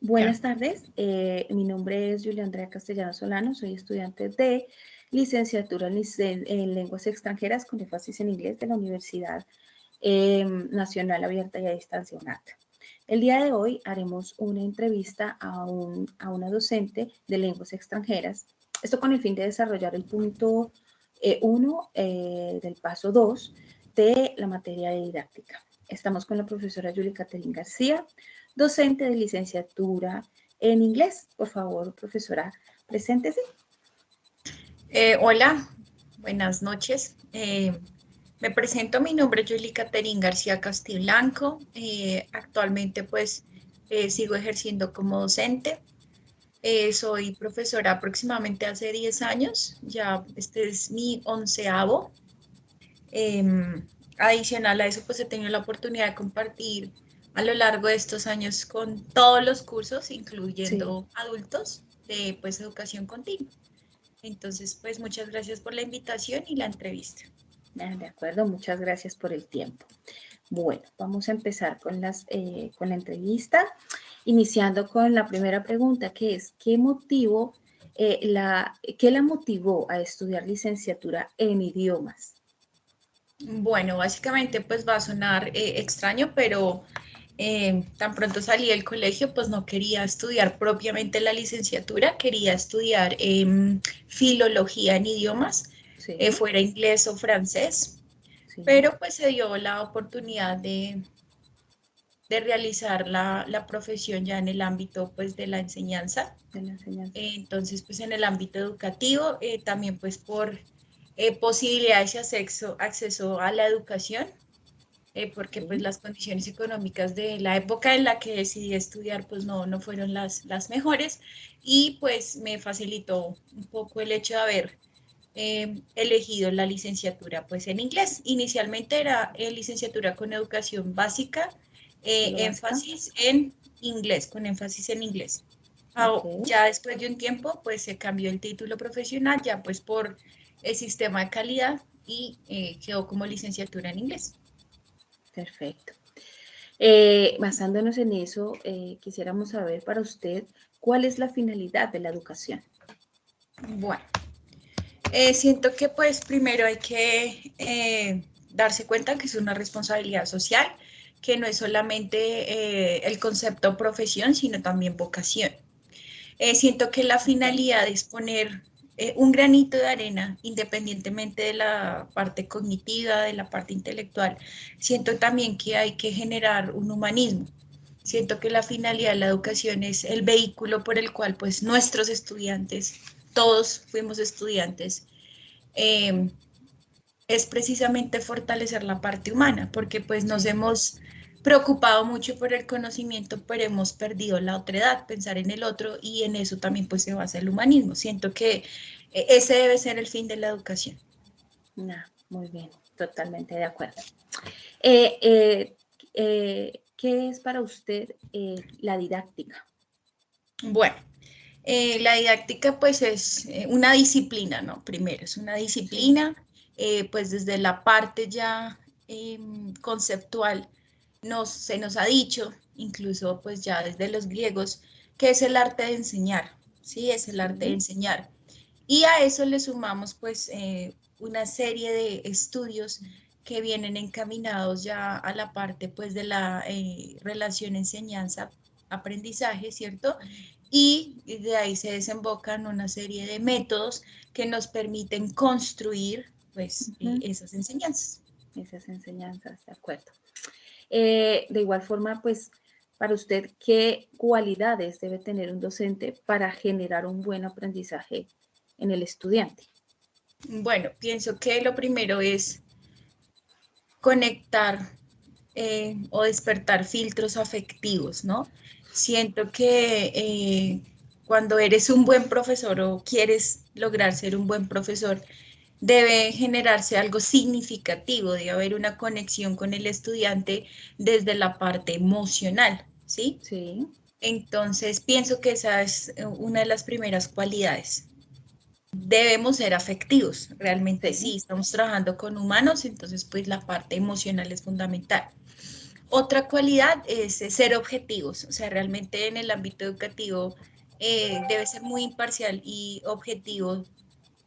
Buenas tardes, mi nombre es Julia Andrea Castellano Solano, soy estudiante de licenciatura en lenguas extranjeras con énfasis en inglés de la Universidad Nacional Abierta y a Distancia UNAT. El día de hoy haremos una entrevista a una docente de lenguas extranjeras, esto con el fin de desarrollar el punto 1 del paso 2 de la materia de didáctica. Estamos con la profesora Julie Catherine García, docente de licenciatura en inglés. Por favor, profesora, preséntese. Hola, buenas noches. Me presento, mi nombre es Julie Catherine García Castiblanco. Actualmente sigo ejerciendo como docente. Soy profesora aproximadamente hace 10 años, ya este es mi 11º. Adicional a eso, pues he tenido la oportunidad de compartir a lo largo de estos años con todos los cursos, Sí, incluyendo adultos, de pues educación continua. Entonces, pues muchas gracias por la invitación y la entrevista. de acuerdo, muchas gracias por el tiempo. Bueno, vamos a empezar con la entrevista, iniciando con la primera pregunta, que es, ¿qué la motivó a estudiar licenciatura en idiomas? Bueno, básicamente pues va a sonar extraño, pero tan pronto salí del colegio, pues no quería estudiar propiamente la licenciatura, quería estudiar filología en idiomas, Sí, fuera inglés o francés, sí, pero pues se dio la oportunidad de realizar la profesión ya en el ámbito pues de la enseñanza. de la enseñanza. Entonces, pues en el ámbito educativo, también pues por posibilidades y acceso a la educación, porque pues Sí, las condiciones económicas de la época en la que decidí estudiar pues no fueron las mejores, y pues me facilitó un poco el hecho de haber elegido la licenciatura pues en inglés. Inicialmente era licenciatura con educación básica, solo básica. énfasis en inglés, con énfasis en inglés. Ok, Ya después de un tiempo, pues se cambió el título profesional, ya pues por el sistema de calidad, y quedó como licenciatura en inglés. perfecto. Basándonos en eso, quisiéramos saber para usted cuál es la finalidad de la educación. Bueno, siento que pues primero hay que darse cuenta que es una responsabilidad social, que no es solamente el concepto profesión, sino también vocación. Siento que la finalidad es poner un granito de arena, independientemente de la parte cognitiva, de la parte intelectual. Siento también que hay que generar un humanismo. Siento que la finalidad de la educación es el vehículo por el cual pues nuestros estudiantes, todos fuimos estudiantes, eh, es precisamente fortalecer la parte humana, porque pues nos Sí, hemos preocupado mucho por el conocimiento, pero hemos perdido la otra edad, pensar en el otro, y en eso también pues se basa el humanismo. Siento que ese debe ser el fin de la educación. no, muy bien, totalmente de acuerdo. Eh, eh, ¿Qué es para usted la didáctica? Bueno, la didáctica pues es una disciplina, ¿no? Primero, es una Sí, disciplina, pues desde la parte ya conceptual se nos ha dicho, incluso pues ya desde los griegos, que es el arte de enseñar, ¿sí? Es el arte de sí, enseñar. Y a eso le sumamos pues una serie de estudios que vienen encaminados ya a la parte pues de la relación enseñanza-aprendizaje, ¿cierto? Y de ahí se desembocan una serie de métodos que nos permiten construir pues ujú, esas enseñanzas. esas enseñanzas, de acuerdo. De igual forma, pues, para usted, ¿qué cualidades debe tener un docente para generar un buen aprendizaje en el estudiante? Bueno, pienso que lo primero es conectar o despertar filtros afectivos, ¿no? Siento que cuando eres un buen profesor o quieres lograr ser un buen profesor, debe generarse algo significativo, debe haber una conexión con el estudiante desde la parte emocional, ¿sí? Sí, Entonces, pienso que esa es una de las primeras cualidades. debemos ser afectivos, realmente sí, Sí. estamos trabajando con humanos, entonces pues la parte emocional es fundamental. Otra cualidad es ser objetivos, o sea, realmente en el ámbito educativo debe ser muy imparcial y objetivo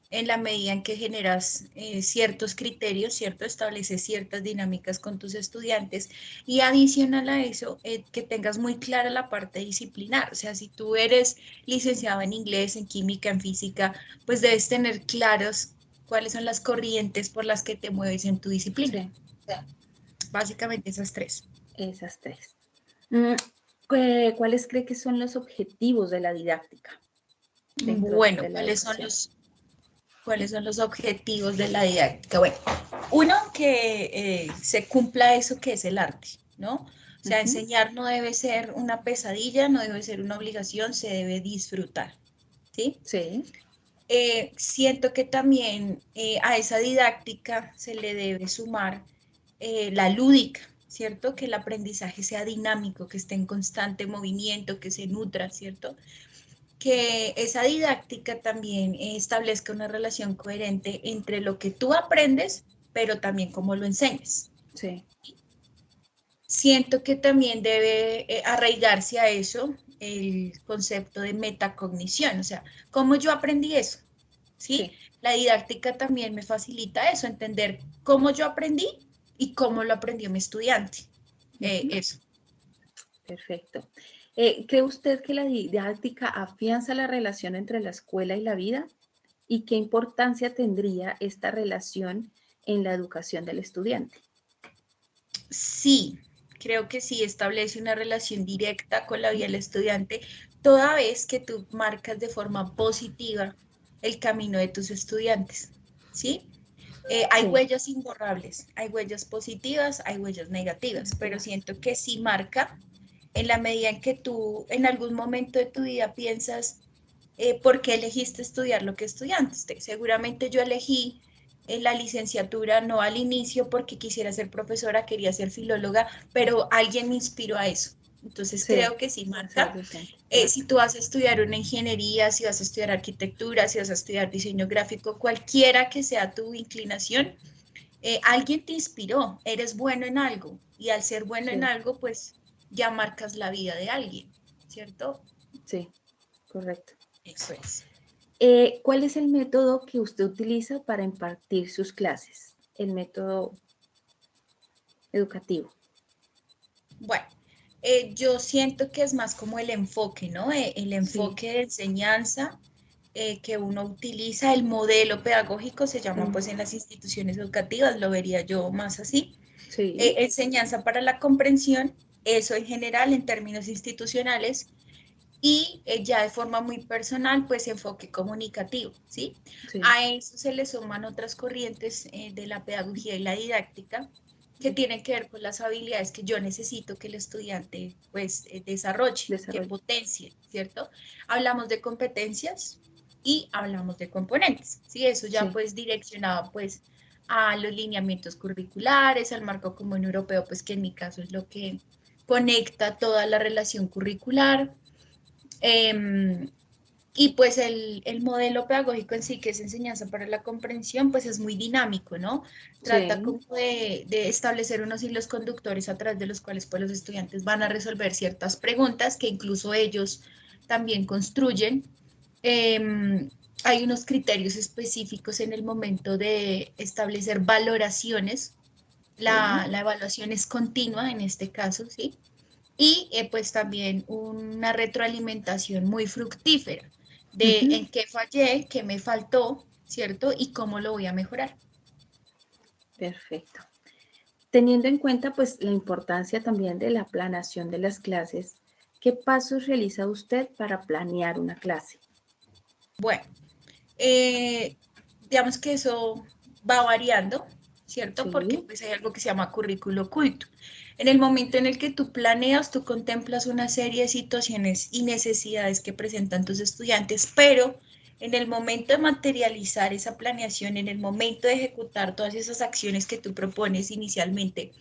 en la medida en que generas ciertos criterios, ¿cierto? Estableces ciertas dinámicas con tus estudiantes y adicional a eso, que tengas muy clara la parte disciplinar. O sea, si tú eres licenciado en inglés, en química, en física, pues debes tener claros cuáles son las corrientes por las que te mueves en tu disciplina. Sí, O sea, básicamente esas tres. esas tres. ¿Cuáles cree que son los objetivos de la didáctica dentro Bueno, de la educación? cuáles son los objetivos de la didáctica? Bueno, uno, que se cumpla eso que es el arte, ¿no? O sea, Ujú. enseñar no debe ser una pesadilla, no debe ser una obligación, se debe disfrutar, ¿sí? Sí, Siento que también a esa didáctica se le debe sumar la lúdica, ¿cierto? Que el aprendizaje sea dinámico, que esté en constante movimiento, que se nutra, ¿cierto? Que esa didáctica también establezca una relación coherente entre lo que tú aprendes, pero también cómo lo enseñas. sí, Siento que también debe arraigarse a eso el concepto de metacognición, o sea, ¿cómo yo aprendí eso? ¿Sí? sí. La didáctica también me facilita eso, entender cómo yo aprendí y cómo lo aprendió mi estudiante. Ujú. Eso. Perfecto. ¿Cree usted que la didáctica afianza la relación entre la escuela y la vida? ¿Y qué importancia tendría esta relación en la educación del estudiante? Sí, creo que sí establece una relación directa con la vida del estudiante, toda vez que tú marcas de forma positiva el camino de tus estudiantes, ¿sí? Hay Sí, huellas imborrables, hay huellas positivas, hay huellas negativas, pero negativas. siento que sí marca en la medida en que tú en algún momento de tu vida piensas, ¿por qué elegiste estudiar lo que estudiaste? Seguramente yo elegí la licenciatura no al inicio porque quisiera ser profesora, quería ser filóloga, pero alguien me inspiró a eso. Entonces Sí, creo que sí a ser marca. docente, Si marca. tú vas a estudiar una ingeniería, si vas a estudiar arquitectura, si vas a estudiar diseño gráfico, cualquiera que sea tu inclinación, alguien te inspiró, eres bueno en algo y al ser bueno en Sí, algo, pues ya marcas la vida de alguien, ¿cierto? sí, correcto. Eso es. ¿Cuál es el método que usted utiliza para impartir sus clases? El método educativo. Bueno, yo siento que es más como el enfoque, ¿no? El Sí, enfoque de enseñanza que uno utiliza, el modelo pedagógico se llama pues en las instituciones educativas, lo vería yo más así. sí, Enseñanza para la comprensión, eso en general en términos institucionales, y ya de forma muy personal, pues enfoque comunicativo, ¿sí? sí, A eso se le suman otras corrientes de la pedagogía y la didáctica que tienen que ver con las habilidades que yo necesito que el estudiante pues desarrolle, que desarrollo. potencie, ¿cierto? Hablamos de competencias y hablamos de componentes, ¿sí? Eso ya Sí, pues direccionado pues a los lineamientos curriculares, al marco común europeo, pues que en mi caso es lo que conecta toda la relación curricular. Eh, y pues el modelo pedagógico en sí, que es enseñanza para la comprensión, pues es muy dinámico, ¿no? Trata sí, como de establecer unos hilos conductores a través de los cuales pues, los estudiantes van a resolver ciertas preguntas que incluso ellos también construyen. Hay unos criterios específicos en el momento de establecer valoraciones. sí. La evaluación es continua en este caso, ¿sí? Y pues también una retroalimentación muy fructífera de Ujú. en qué fallé, qué me faltó, ¿cierto? Y cómo lo voy a mejorar. Perfecto. Teniendo en cuenta pues la importancia también de la planeación de las clases, ¿qué pasos realiza usted para planear una clase? Bueno, eh, digamos que eso va variando, ¿cierto? Porque Sí, pues hay algo que se llama currículo oculto. En el momento en el que tú planeas, tú contemplas una serie de situaciones y necesidades que presentan tus estudiantes, pero en el momento de materializar esa planeación, en el momento de ejecutar todas esas acciones que tú propones inicialmente,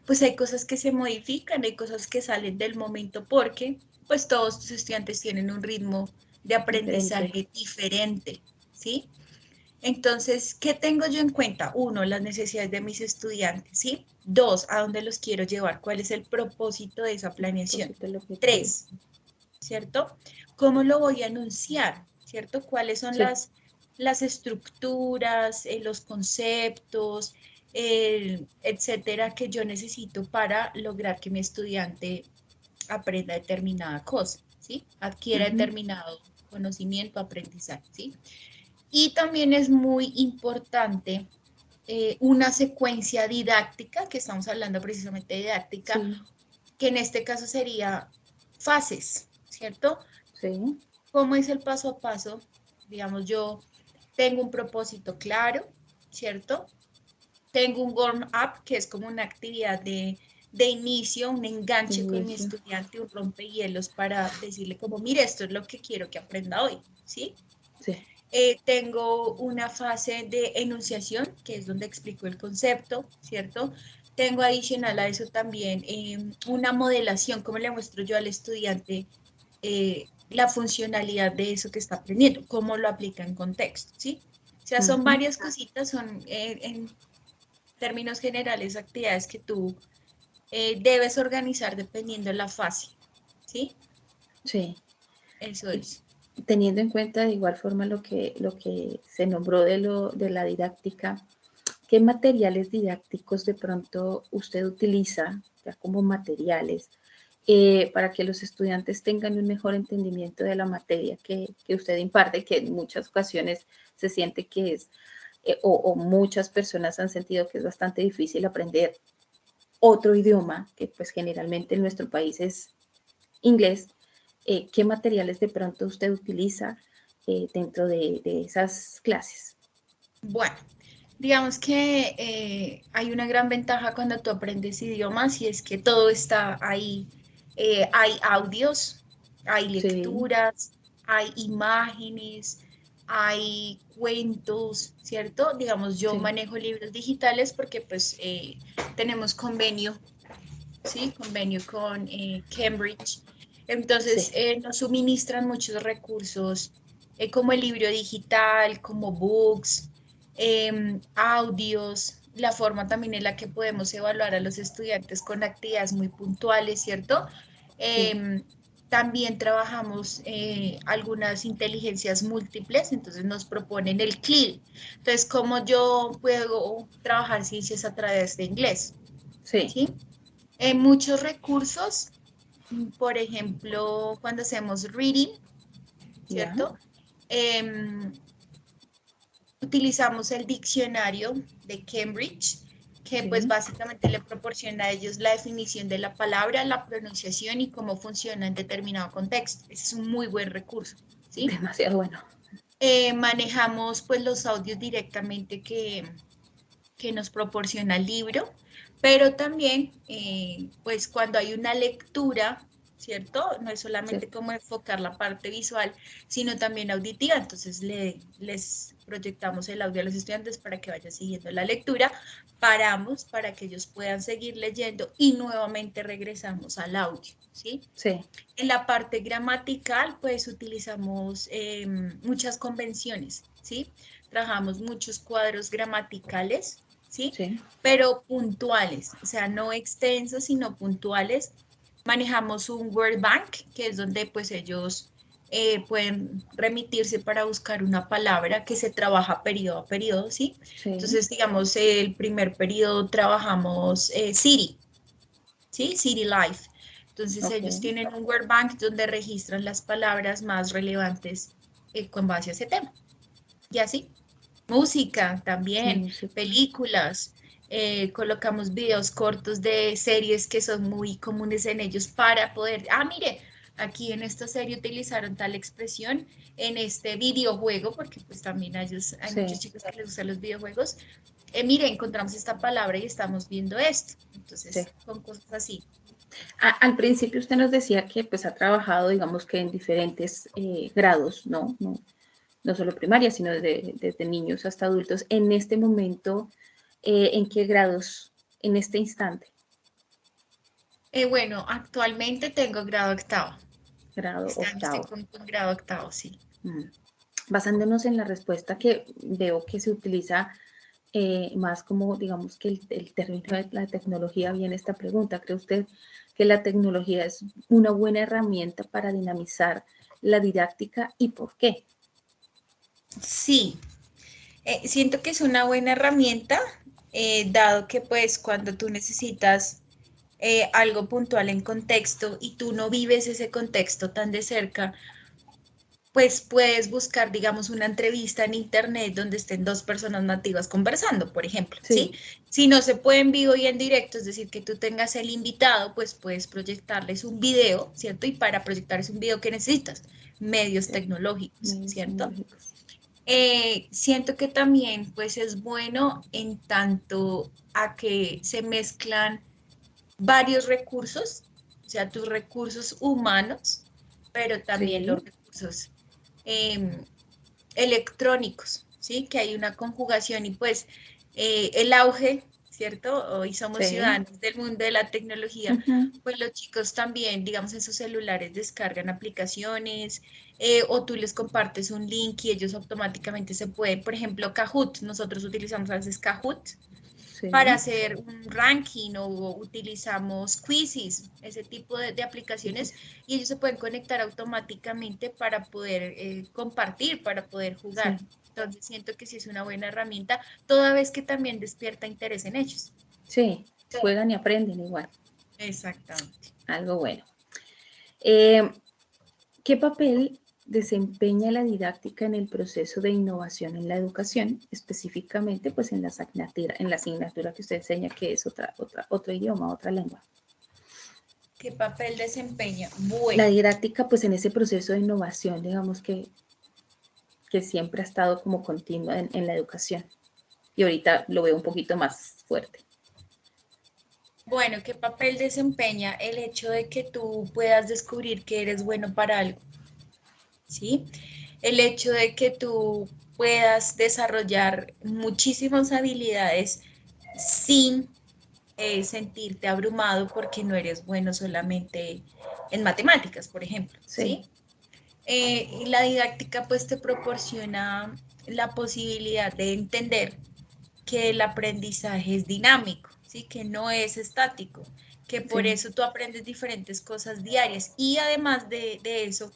pues hay cosas que se modifican, hay cosas que salen del momento porque pues todos tus estudiantes tienen un ritmo de diferente. aprendizaje diferente, ¿sí? Entonces, ¿qué tengo yo en cuenta? Uno, las necesidades de mis estudiantes, ¿sí? Dos, ¿a dónde los quiero llevar? ¿Cuál es el propósito de esa El planeación? propósito, el objetivo. Tres, ¿cierto? ¿Cómo lo voy a anunciar? ¿Cierto? ¿Cuáles son Sí. las estructuras, los conceptos, etcétera, que yo necesito para lograr que mi estudiante aprenda determinada cosa, ¿sí? Adquiera Ujú. determinado conocimiento, aprendizaje, ¿sí? Y también es muy importante una secuencia didáctica, que estamos hablando precisamente de didáctica, Sí, que en este caso sería fases, ¿cierto? sí, ¿Cómo es el paso a paso? Digamos, yo tengo un propósito claro, ¿cierto? Tengo un warm-up, que es como una actividad de inicio, un de enganche con mi inicio. estudiante, un rompehielos para decirle como, mire, esto es lo que quiero que aprenda hoy, ¿sí? Sí, Tengo una fase de enunciación, que es donde explico el concepto, ¿cierto? Tengo adicional a eso también una modelación, cómo le muestro yo al estudiante la funcionalidad de eso que está aprendiendo, cómo lo aplica en contexto, ¿sí? O sea, son ujú, varias cositas, son en términos generales actividades que tú debes organizar dependiendo de la fase, ¿sí? sí. Eso Y es. teniendo en cuenta de igual forma lo que se nombró de la didáctica, ¿qué materiales didácticos de pronto usted utiliza ya como materiales para que los estudiantes tengan un mejor entendimiento de la materia que usted imparte, que en muchas ocasiones se siente que es, o muchas personas han sentido que es bastante difícil aprender otro idioma, que pues generalmente en nuestro país es inglés? ¿Qué materiales de pronto usted utiliza dentro de esas clases? Bueno, digamos que hay una gran ventaja cuando tú aprendes idiomas y es que todo está ahí. Hay audios, hay Sí, lecturas, hay imágenes, hay cuentos, ¿cierto? Digamos, yo sí, manejo libros digitales porque pues tenemos convenio, ¿sí? Convenio con Cambridge. Entonces, sí, nos suministran muchos recursos como el libro digital, como books, audios, la forma también en la que podemos evaluar a los estudiantes con actividades muy puntuales, ¿cierto? sí, Em, También trabajamos algunas inteligencias múltiples, entonces nos proponen el CLIL. Entonces, ¿cómo yo puedo trabajar ciencias a través de inglés? sí, ¿Sí? Muchos recursos, por ejemplo, cuando hacemos reading, ya, ¿cierto? Em, Utilizamos el diccionario de Cambridge, que pues sí, básicamente le proporciona a ellos la definición de la palabra, la pronunciación y cómo funciona en determinado contexto. Ese es un muy buen recurso, ¿sí? demasiado bueno. Manejamos pues los audios directamente que nos proporciona el libro, pero también, pues cuando hay una lectura, ¿cierto? No es Sí, solamente como enfocar la parte visual, sino también auditiva. Entonces les proyectamos el audio a los estudiantes para que vayan siguiendo la lectura, paramos para que ellos puedan seguir leyendo y nuevamente regresamos al audio, ¿sí? sí, En la parte gramatical, pues utilizamos muchas convenciones, ¿sí? Trabajamos muchos cuadros gramaticales, ¿sí? sí, Pero puntuales, o sea, no extensos, sino puntuales. Manejamos un word bank, que es donde pues ellos pueden remitirse para buscar una palabra que se trabaja periodo a periodo, ¿sí? sí, Entonces, digamos, el primer periodo trabajamos City, ¿sí? City Life. Entonces ok, ellos tienen un word bank donde registran las palabras más relevantes con base a ese tema. Y así, música también, música, películas, colocamos videos cortos de series que son muy comunes en ellos para poder, mire, aquí en esta serie utilizaron tal expresión en este videojuego, porque pues también a ellos, hay muchos sí, chicos que les gustan los videojuegos. Mire, encontramos esta palabra y estamos viendo esto. sí. Entonces, son cosas así. Al principio usted nos decía que pues ha trabajado, digamos que en diferentes grados, ¿no? ¿no? No solo primaria, sino desde niños hasta adultos. En este momento, ¿en qué grados, en este instante? Bueno, actualmente tengo grado octavo. Grado Este año estoy octavo. con grado octavo, sí. Mm. basándonos en la respuesta que veo que se utiliza más como, digamos, que el término de la tecnología viene esta pregunta. ¿Cree usted que la tecnología es una buena herramienta para dinamizar la didáctica y por qué? Sí, siento que es una buena herramienta, dado que pues cuando tú necesitas algo puntual en contexto y tú no vives ese contexto tan de cerca, pues puedes buscar, digamos, una entrevista en internet donde estén dos personas nativas conversando, por ejemplo, ¿sí? Sí, Si no se puede en vivo y en directo, es decir, que tú tengas el invitado, pues puedes proyectarles un video, ¿cierto? Y para proyectarles un video, ¿qué necesitas? Medios sí, tecnológicos, medios ¿cierto? tecnológicos. Siento que también, pues, es bueno en tanto a que se mezclan varios recursos, o sea, tus recursos humanos, pero también los Sí, recursos eh, electrónicos, ¿sí? Que hay una conjugación y pues el auge, ¿cierto? Hoy somos sí. ciudadanos del mundo de la tecnología, Ujú. pues los chicos también, digamos, en sus celulares descargan aplicaciones o tú les compartes un link y ellos automáticamente se pueden, por ejemplo, Kahoot, nosotros utilizamos a veces Kahoot para Sí, hacer un ranking o utilizamos quizzes, ese tipo de aplicaciones, sí, y ellos se pueden conectar automáticamente para poder compartir, para poder jugar. sí, Entonces siento que sí es una buena herramienta, toda vez que también despierta interés en ellos. sí, juegan y aprenden igual, Exactamente. algo bueno. Eh, ¿Qué papel desempeña la didáctica en el proceso de innovación en la educación, específicamente pues en la asignatura que usted enseña, que es otro idioma, otra lengua? ¿Qué papel desempeña? La Bueno, didáctica pues en ese proceso de innovación, digamos que siempre ha estado como continua en la educación y ahorita lo veo un poquito más fuerte. bueno, ¿qué papel desempeña el hecho de que tú puedas descubrir que eres bueno para algo? ¿Sí? El hecho de que tú puedas desarrollar muchísimas habilidades sin sentirte abrumado porque no eres bueno solamente en matemáticas, por ejemplo, Sí, ¿sí? Y la didáctica pues te proporciona la posibilidad de entender que el aprendizaje es dinámico, ¿sí? Que no es estático, que por sí, eso tú aprendes diferentes cosas diarias y además de eso,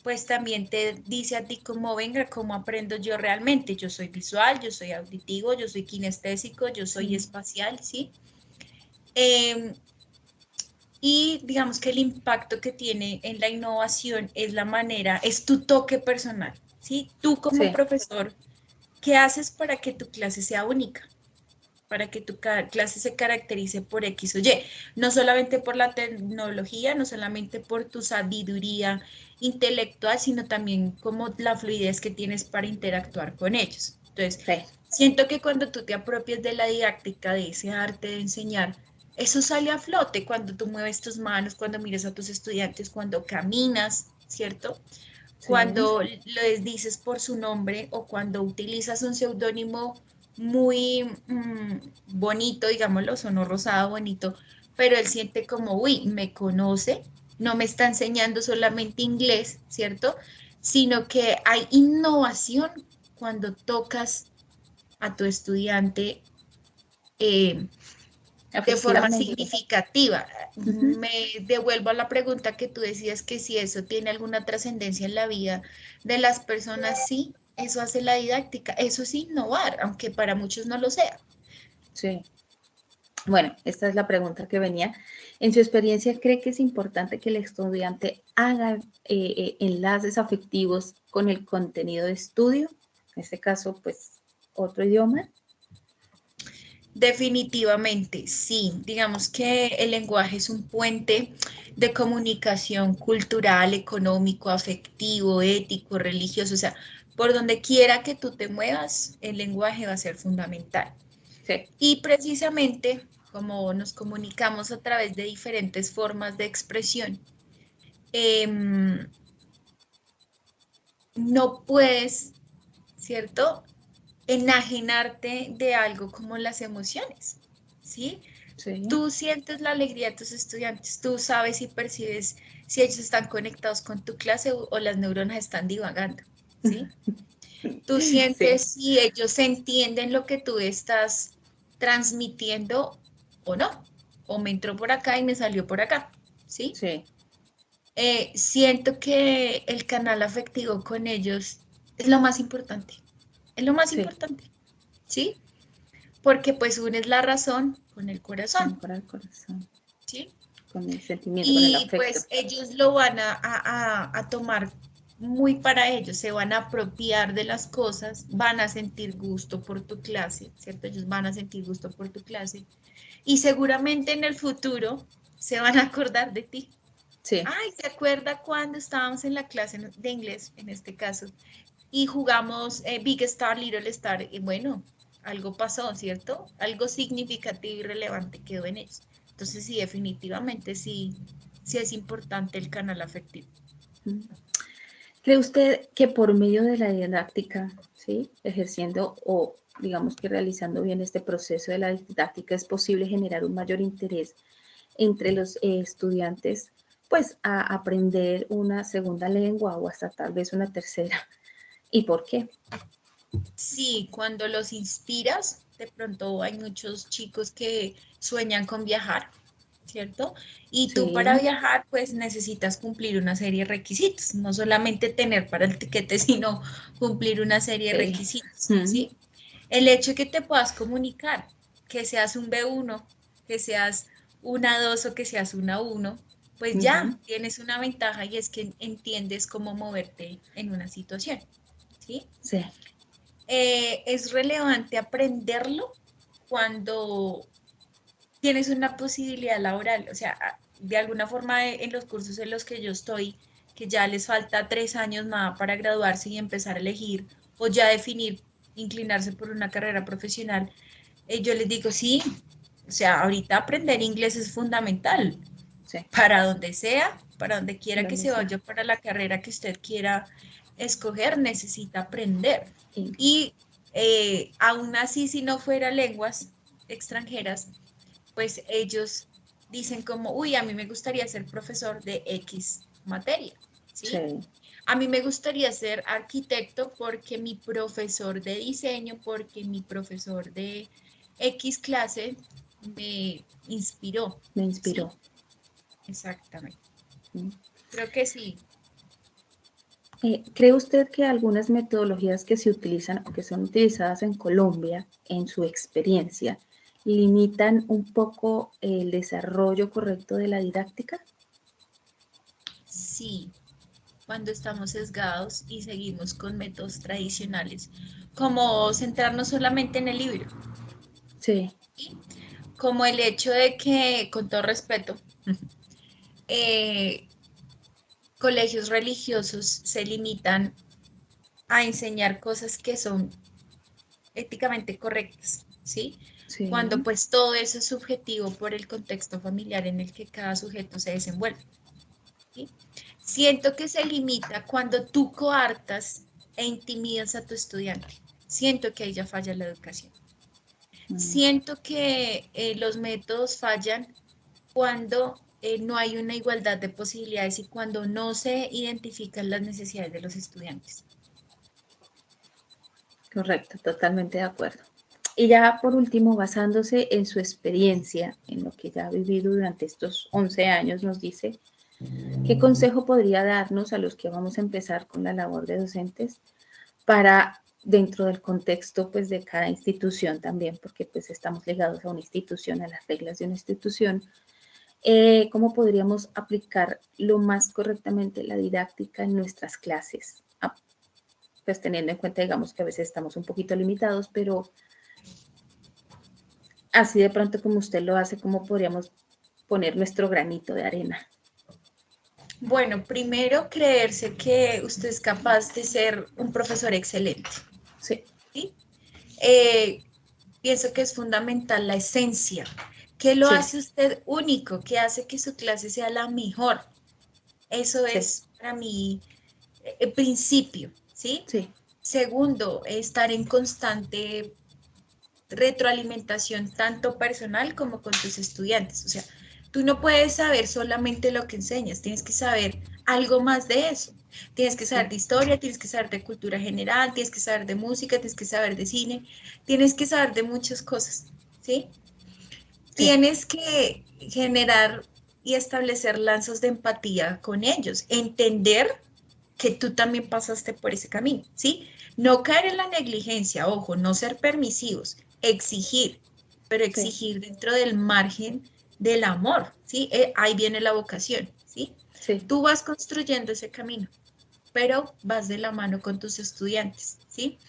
pues también te dice a ti cómo venga, cómo aprendo yo realmente. Yo soy visual, yo soy auditivo, yo soy kinestésico, yo soy sí, espacial, ¿sí? Eh, y digamos que el impacto que tiene en la innovación es la manera, es tu toque personal, ¿sí? Tú como sí, profesor, ¿qué haces para que tu clase sea única? Para que tu clase se caracterice por X o Y, no solamente por la tecnología, no solamente por tu sabiduría intelectual, sino también como la fluidez que tienes para interactuar con ellos. Entonces, sí, siento que cuando tú te apropias de la didáctica, de ese arte de enseñar, eso sale a flote cuando tú mueves tus manos, cuando miras a tus estudiantes, cuando caminas, ¿cierto? sí, Cuando les dices por su nombre o cuando utilizas un seudónimo muy bonito, digámoslo, sonó rosado, bonito, pero él siente como, uy, me conoce, no me está enseñando solamente inglés, ¿cierto? Sino que hay innovación cuando tocas a tu estudiante eh, de forma efectivamente. significativa. Ujú. Me devuelvo a la pregunta que tú decías que si eso tiene alguna trascendencia en la vida de las personas, sí, eso hace la didáctica, eso es innovar, aunque para muchos no lo sea. Sí. Bueno, esta es la pregunta que venía. En su experiencia, ¿cree que es importante que el estudiante haga enlaces afectivos con el contenido de estudio? En este caso, pues, otro idioma. Definitivamente, sí. Digamos que el lenguaje es un puente de comunicación cultural, económico, afectivo, ético, religioso. O sea, por donde quiera que tú te muevas, el lenguaje va a ser fundamental. Sí, Y precisamente como nos comunicamos a través de diferentes formas de expresión, em, no puedes, ¿cierto? Enajenarte de algo como las emociones, ¿sí? sí, Tú sientes la alegría de tus estudiantes, tú sabes y percibes si ellos están conectados con tu clase o las neuronas están divagando. ¿sí? Tú Sí, sientes si ellos entienden lo que tú estás transmitiendo o no, o me entró por acá y me salió por acá, ¿sí? sí, Siento que el canal afectivo con ellos es lo más importante, es lo más sí, importante, ¿sí? Porque pues unes la razón con el corazón, con el corazón, ¿sí? con el sentimiento, con el Y afecto. pues ellos lo van a tomar muy para ellos, se van a apropiar de las cosas, van a sentir gusto por tu clase, ¿cierto? Ellos van a sentir gusto por tu clase y seguramente en el futuro se van a acordar de ti. Sí, Ay, ¿se acuerda cuando estábamos en la clase de inglés, en este caso, y jugamos Big Star, Little Star? Y bueno, algo pasó, ¿cierto? Algo significativo y relevante quedó en ellos. Entonces, sí, definitivamente sí, sí es importante el canal afectivo. ¿cree usted que por medio de la didáctica, ¿sí? Ejerciendo o digamos que realizando bien este proceso de la didáctica es posible generar un mayor interés entre los estudiantes, pues a aprender una segunda lengua o hasta tal vez una tercera? ¿Y por qué? Sí, cuando los inspiras, de pronto hay muchos chicos que sueñan con viajar, ¿cierto? Y tú para Sí, viajar, pues necesitas cumplir una serie de requisitos, no solamente tener para el tiquete, sino cumplir una serie de sí. requisitos, Mm, ¿sí? El hecho de que te puedas comunicar, que seas un B1, que seas una 2 o que seas una uno, pues ujú, ya tienes una ventaja y es que entiendes cómo moverte en una situación, ¿sí? sí, Es relevante aprenderlo cuando tienes una posibilidad laboral, o sea, de alguna forma en los cursos en los que yo estoy, que ya les falta 3 años más para graduarse y empezar a elegir o ya definir, inclinarse por una carrera profesional, yo les digo, sí, o sea, ahorita aprender inglés es fundamental sí, para donde sea, para donde quiera que donde se sea. vaya, para la carrera que usted quiera escoger, necesita aprender. Inglés. Y aún así, si no fuera lenguas extranjeras, pues ellos dicen como, uy, a mí me gustaría ser profesor de X materia, ¿sí? Sí, A mí me gustaría ser arquitecto porque mi profesor de diseño, porque mi profesor de X clase me inspiró, me ¿sí? inspiró. Exactamente. Mm. Creo que sí. ¿Cree usted que algunas metodologías que se utilizan o que son utilizadas en Colombia, en su experiencia, limitan un poco el desarrollo correcto de la didáctica? Sí, cuando estamos sesgados y seguimos con métodos tradicionales, como centrarnos solamente en el libro, Sí, ¿sí? Como el hecho de que, con todo respeto, eh, colegios religiosos se limitan a enseñar cosas que son éticamente correctas, ¿sí? Cuando sí, pues todo eso es subjetivo por el contexto familiar en el que cada sujeto se desenvuelve, ¿sí? Siento que se limita cuando tú coartas e intimidas a tu estudiante. Siento que ahí ya falla la educación. mm, Siento que los métodos fallan cuando no hay una igualdad de posibilidades y cuando no se identifican las necesidades de los estudiantes. correcto, totalmente de acuerdo. Y ya por último, basándose en su experiencia, en lo que ya ha vivido durante estos 11 años, nos dice, ¿qué consejo podría darnos a los que vamos a empezar con la labor de docentes para dentro del contexto pues de cada institución también, porque pues estamos ligados a una institución, a las reglas de una institución, cómo podríamos aplicar lo más correctamente la didáctica en nuestras clases? Pues teniendo en cuenta, digamos, que a veces estamos un poquito limitados, pero así de pronto como usted lo hace, ¿cómo podríamos poner nuestro granito de arena? Bueno, primero creerse que usted es capaz de ser un profesor excelente, Sí, ¿sí? Eh, Pienso que es fundamental la esencia. ¿Qué lo sí, hace usted único? ¿Qué hace que su clase sea la mejor? Eso sí, es para mí el principio, ¿sí? sí, Segundo, estar en constante retroalimentación tanto personal como con tus estudiantes. O sea, Tú no puedes saber solamente lo que enseñas, tienes que saber algo más de eso. Tienes que saber Sí, de historia, tienes que saber de cultura general, tienes que saber de música, tienes que saber de cine, tienes que saber de muchas cosas, ¿sí? sí, Tienes que generar y establecer lazos de empatía con ellos, entender que tú también pasaste por ese camino, ¿sí? No caer en la negligencia, ojo, no ser permisivos, exigir, pero sí, exigir dentro del margen del amor, ¿sí? Ahí viene la vocación, ¿sí? sí, Tú vas construyendo ese camino, pero vas de la mano con tus estudiantes, ¿sí?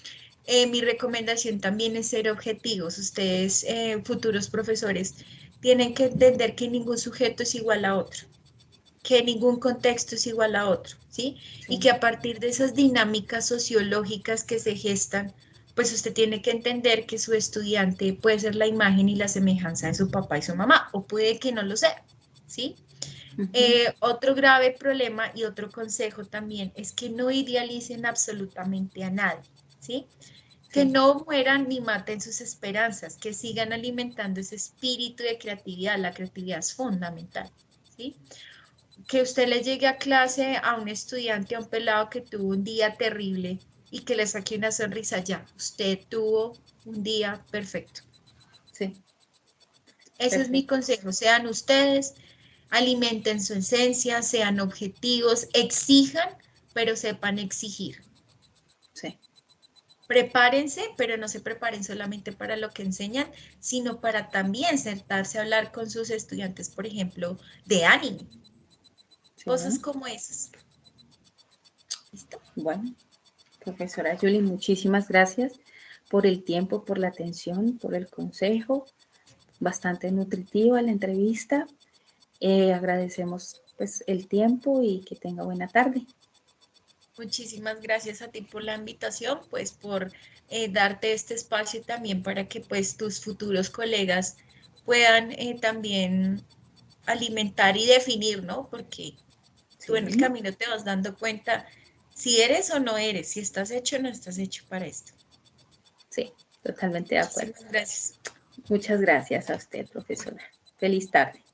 Mi recomendación también es ser objetivos. Ustedes, futuros profesores, tienen que entender que ningún sujeto es igual a otro, que ningún contexto es igual a otro, ¿sí? Y sí, que a partir de esas dinámicas sociológicas que se gestan, pues usted tiene que entender que su estudiante puede ser la imagen y la semejanza de su papá y su mamá, o puede que no lo sea, ¿sí? ujú, Otro grave problema y otro consejo también es que no idealicen absolutamente a nadie, ¿sí? Que sí, no mueran ni maten sus esperanzas, que sigan alimentando ese espíritu de creatividad. La creatividad es fundamental, ¿sí? Que usted le llegue a clase a un estudiante, a un pelado que tuvo un día terrible y que le saque una sonrisa ya. Usted tuvo un día perfecto. sí, Ese es mi perfecto, consejo. Sean ustedes, alimenten su esencia, sean objetivos, exijan, pero sepan exigir. sí, Prepárense, pero no se preparen solamente para lo que enseñan, sino para también sentarse a hablar con sus estudiantes, por ejemplo, de anime, cosas sí. como esas. ¿Listo? Bueno, profesora Julie, muchísimas gracias por el tiempo, por la atención, por el consejo. Bastante nutritiva la entrevista. Agradecemos pues el tiempo y que tenga buena tarde. Muchísimas gracias a ti por la invitación, pues por darte este espacio también para que pues tus futuros colegas puedan también alimentar y definir, ¿no? Porque tú en el Sí, camino te vas dando cuenta si eres o no eres, si estás hecho o no estás hecho para esto. sí, totalmente de acuerdo. Muchísimas gracias. Muchas gracias a usted, profesora. Feliz tarde.